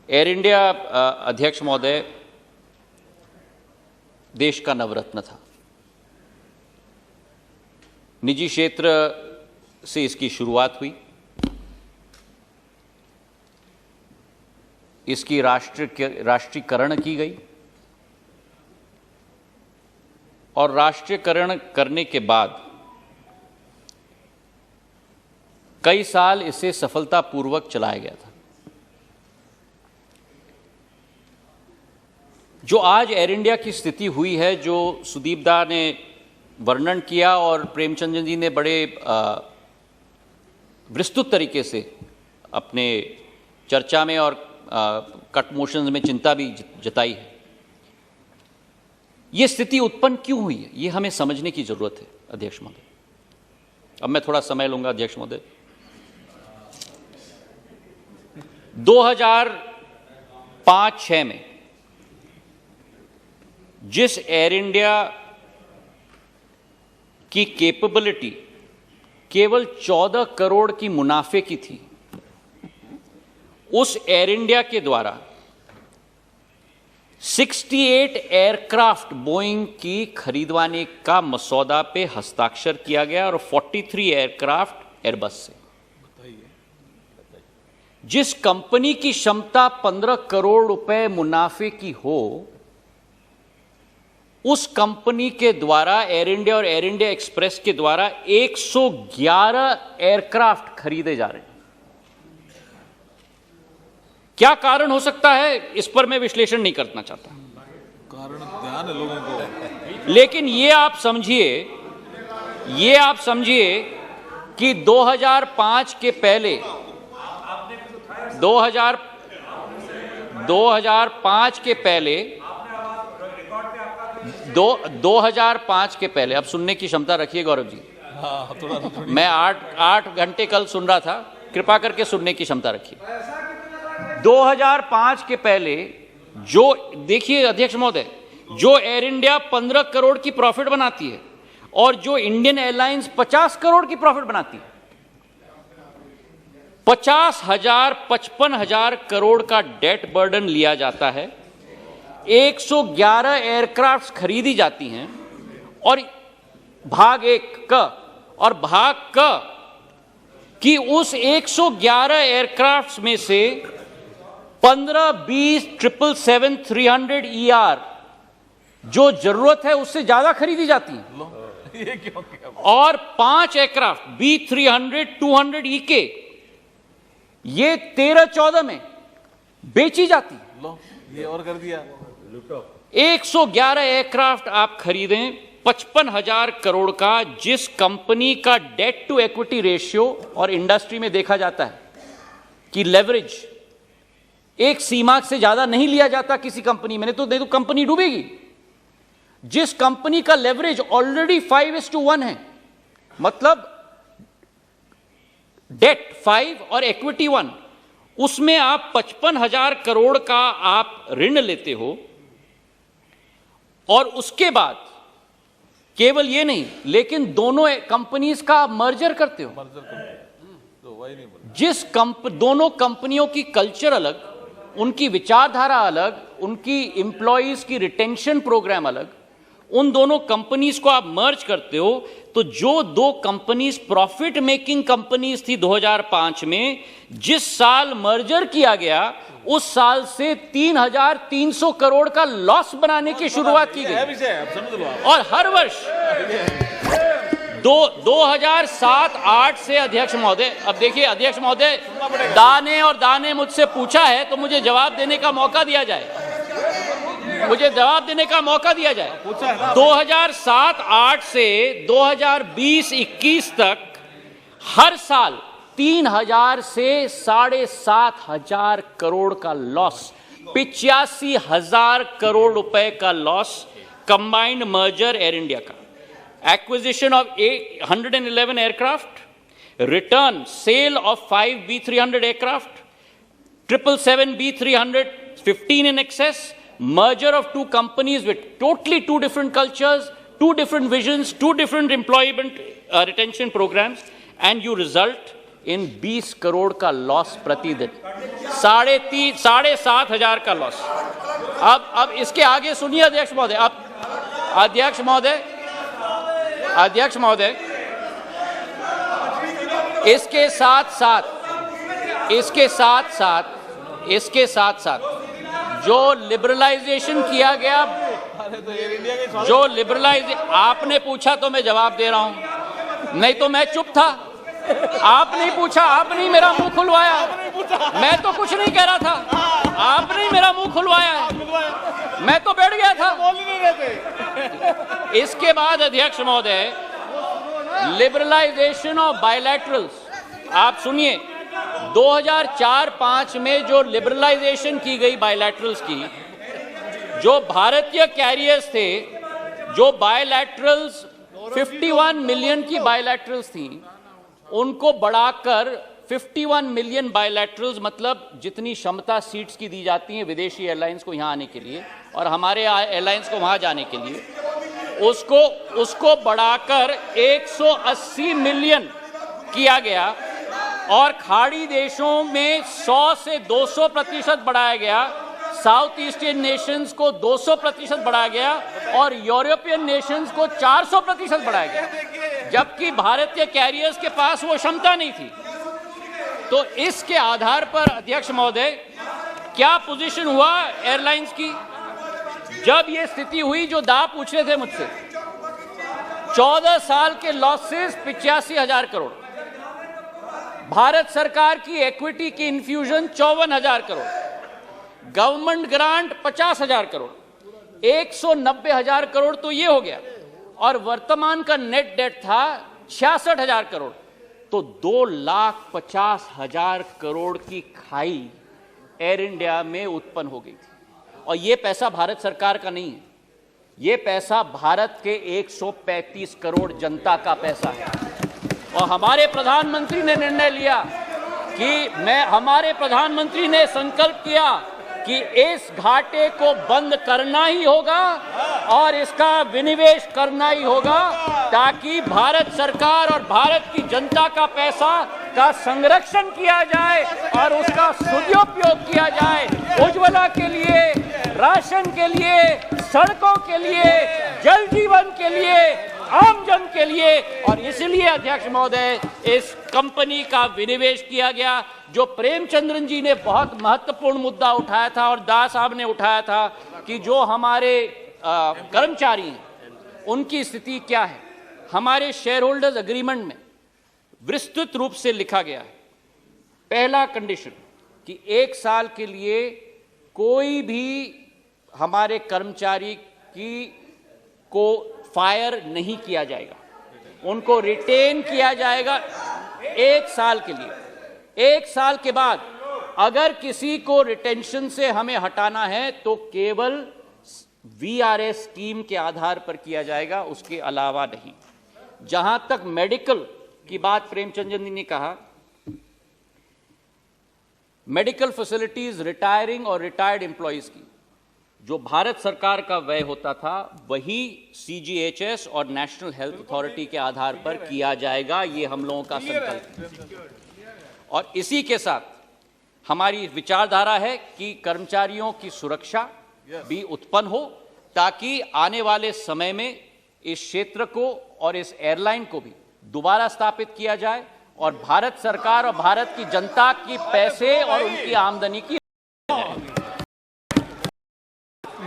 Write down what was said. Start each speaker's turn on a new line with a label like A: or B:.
A: Air India अध्यक्ष महोदय देश का नवरत्न था। निजी क्षेत्र से इसकी शुरुआत हुई, इसकी राष्ट्रीयकरण की गई और राष्ट्रीयकरण करने के बाद कई साल इसे सफलतापूर्वक चलाया गया था। जो आज एयर इंडिया की स्थिति हुई है, जो सुदीप दा ने वर्णन किया और प्रेमचंद जी ने बड़े विस्तृत तरीके से अपने चर्चा में और कट मोशंस में चिंता भी जताई है। ये स्थिति उत्पन्न क्यों हुई है, ये हमें समझने की जरूरत है अध्यक्ष महोदय। अब मैं थोड़ा समय लूंगा अध्यक्ष महोदय। 2005-06 में जिस एयर इंडिया की कैपेबिलिटी केवल 14 करोड़ की मुनाफे की थी, उस एयर इंडिया के द्वारा 68 एयरक्राफ्ट बोइंग की खरीदवाने का मसौदा पे हस्ताक्षर किया गया और 43 एयरक्राफ्ट एयरबस से। जिस कंपनी की क्षमता 15 करोड़ रुपए मुनाफे की हो, उस कंपनी के द्वारा एयर इंडिया और एयर इंडिया एक्सप्रेस के द्वारा 111 एयरक्राफ्ट खरीदे जा रहे हैं। क्या कारण हो सकता है, इस पर मैं विश्लेषण नहीं करना चाहता।
B: कारण ध्यान है लोगों को,
A: लेकिन ये आप समझिए कि 2005 के पहले 2005 के पहले अब सुनने की क्षमता रखिए गौरव जी। मैं 8 घंटे कल सुन रहा था, कृपा करके सुनने की क्षमता रखिए। 2005 के पहले जो देखिए अध्यक्ष महोदय, जो एयर इंडिया 15 करोड़ की प्रॉफिट बनाती है और जो इंडियन एयरलाइंस 50 करोड़ की प्रॉफिट बनाती है, 55,000 करोड़ का डेट बर्डन लिया जाता है, 111 एयरक्राफ्ट खरीदी जाती हैं और भाग क कि उस 111 एयरक्राफ्ट में से 15-20 777-300 ER जो जरूरत है उससे ज्यादा खरीदी जाती है और 5 एयरक्राफ्ट B300-200 EK ये 13-14 में बेची जाती है।
B: ये और कर दिया।
A: 111 एयरक्राफ्ट आप खरीदें 55,000 करोड़ का, जिस कंपनी का डेट टू इक्विटी रेशियो और इंडस्ट्री में देखा जाता है कि लेवरेज एक सीमा से ज्यादा नहीं लिया जाता किसी कंपनी में, नहीं तो कंपनी डूबेगी। जिस कंपनी का लेवरेज ऑलरेडी 5:1 है, मतलब डेट 5 और इक्विटी 1, उसमें आप 55,000 करोड़ का आप ऋण लेते हो और उसके बाद केवल ये नहीं, लेकिन दोनों कंपनीज का मर्जर करते हो। दोनों कंपनियों की कल्चर अलग, उनकी विचारधारा अलग, उनकी एम्प्लॉइज की रिटेंशन प्रोग्राम अलग, उन दोनों कंपनीज को आप मर्ज करते हो तो जो दो कंपनीज प्रॉफिट मेकिंग कंपनीज थी 2005 में, जिस साल मर्जर किया गया उस साल से 3,300 करोड़ का लॉस बनाने की शुरुआत की गई और हर वर्ष 2007-08 से अध्यक्ष महोदय, अब देखिए अध्यक्ष महोदय, दाने मुझसे पूछा है तो मुझे जवाब देने का मौका दिया जाए, 2007-08 से 2020-21 तक हर साल 3,000 से 7,500 करोड़ का लॉस, 85,000 करोड़ रुपए का loss combined merger Air India का, acquisition of 111 aircraft, return sale of 5 B300 aircraft, 777 B300 15 in excess, merger of two companies with totally two different cultures, two different visions, two different employment retention programs, and you result इन 20 करोड़ का loss प्रतिदिन, 7,500 का loss. अब इसके आगे सुनिए अध्यक्ष महोदय, अब अध्यक्ष महोदय, इसके साथ साथ जो लिबरलाइजेशन किया गया, जो लिबरलाइजेशन आपने पूछा तो मैं जवाब दे रहा हूं, नहीं तो मैं चुप था। आपने पूछा, आपने मेरा मुंह खुलवाया, मैं तो कुछ नहीं कह रहा था, आपने मेरा मुंह खुलवाया, मैं तो बैठ गया था। इसके बाद अध्यक्ष महोदय, लिबरलाइजेशन ऑफ बायलैटरल्स, आप सुनिए, 2004-5 में जो लिबरलाइजेशन की गई बायलैटरल्स की, जो भारतीय कैरियर्स थे, जो बायलैटरल्स 51 मिलियन की बायलैटरल्स थी, उनको बढ़ाकर 51 मिलियन बायलैटरल्स, मतलब जितनी क्षमता सीट्स की दी जाती हैं विदेशी एयरलाइंस को यहां आने के लिए और हमारे एयरलाइंस को वहां जाने के लिए, उसको बढ़ाकर 180 मिलियन किया गया और खाड़ी देशों में 100 से 200% बढ़ाया गया, साउथ ईस्टर्न नेशंस को 200% बढ़ाया गया और यूरोपियन नेशंस को 400% बढ़ाया गया, जबकि भारतीय कैरियर्स के पास वो क्षमता नहीं थी। तो इसके आधार पर अध्यक्ष महोदय, क्या पोजीशन हुआ एयरलाइंस की जब ये स्थिति हुई जो दा पूछ रहे थे मुझसे? 14 साल के लॉसेस 85,000 करोड़, भारत सरकार की इक्विटी की infusion 54,000 crore, government grant 50,000 crore, 190,000 crore तो ये हो गया और वर्तमान का नेट डेट था 66,000 करोड़। तो 2,50,000 करोड़ की खाई एयर इंडिया में उत्पन्न हो गई थी और ये पैसा भारत सरकार का नहीं है, ये पैसा भारत के 135 करोड़ जनता का पैसा है। और हमारे प्रधानमंत्री ने निर्णय लिया कि हमारे प्रधानमंत्री ने संकल्प किया कि इस घाटे को बंद करना ही होगा और इसका विनिवेश करना ही होगा, ताकि भारत सरकार और भारत की जनता का पैसा का संरक्षण किया जाए और उसका सदुपयोग किया जाए, उज्ज्वला के लिए, राशन के लिए, सड़कों के लिए, जल जीवन के लिए, आम जन के लिए। और इसलिए अध्यक्ष महोदय, इस कंपनी का विनिवेश किया गया। जो प्रेमचंद्रन जी ने बहुत महत्वपूर्ण मुद्दा उठाया था और दास साहब ने उठाया था कि जो हमारे कर्मचारी हैं उनकी स्थिति क्या है, हमारे शेयर होल्डर्स एग्रीमेंट में विस्तृत रूप से लिखा गया है। पहला कंडीशन कि 1 साल के लिए कोई भी हमारे कर्मचारी को फायर नहीं किया जाएगा, उनको रिटेन किया जाएगा 1 साल के लिए। 1 साल के बाद अगर किसी को रिटेंशन से हमें हटाना है तो केवल वीआरएस स्कीम के आधार पर किया जाएगा, उसके अलावा नहीं। जहां तक मेडिकल की बात प्रेमचंद्रन जी ने कहा, मेडिकल फैसिलिटीज रिटायरिंग और रिटायर्ड एम्प्लॉयज की जो भारत सरकार का व्यय होता था वही सीजीएचएस और नेशनल हेल्थ अथॉरिटी के आधार पर किया जाएगा, ये हम लोगों का संकल्प है। और इसी के साथ हमारी विचारधारा है कि कर्मचारियों की सुरक्षा भी उत्पन्न हो, ताकि आने वाले समय में इस क्षेत्र को और इस एयरलाइन को भी दोबारा स्थापित किया जाए और भारत सरकार और भारत की जनता की पैसे और उनकी आमदनी की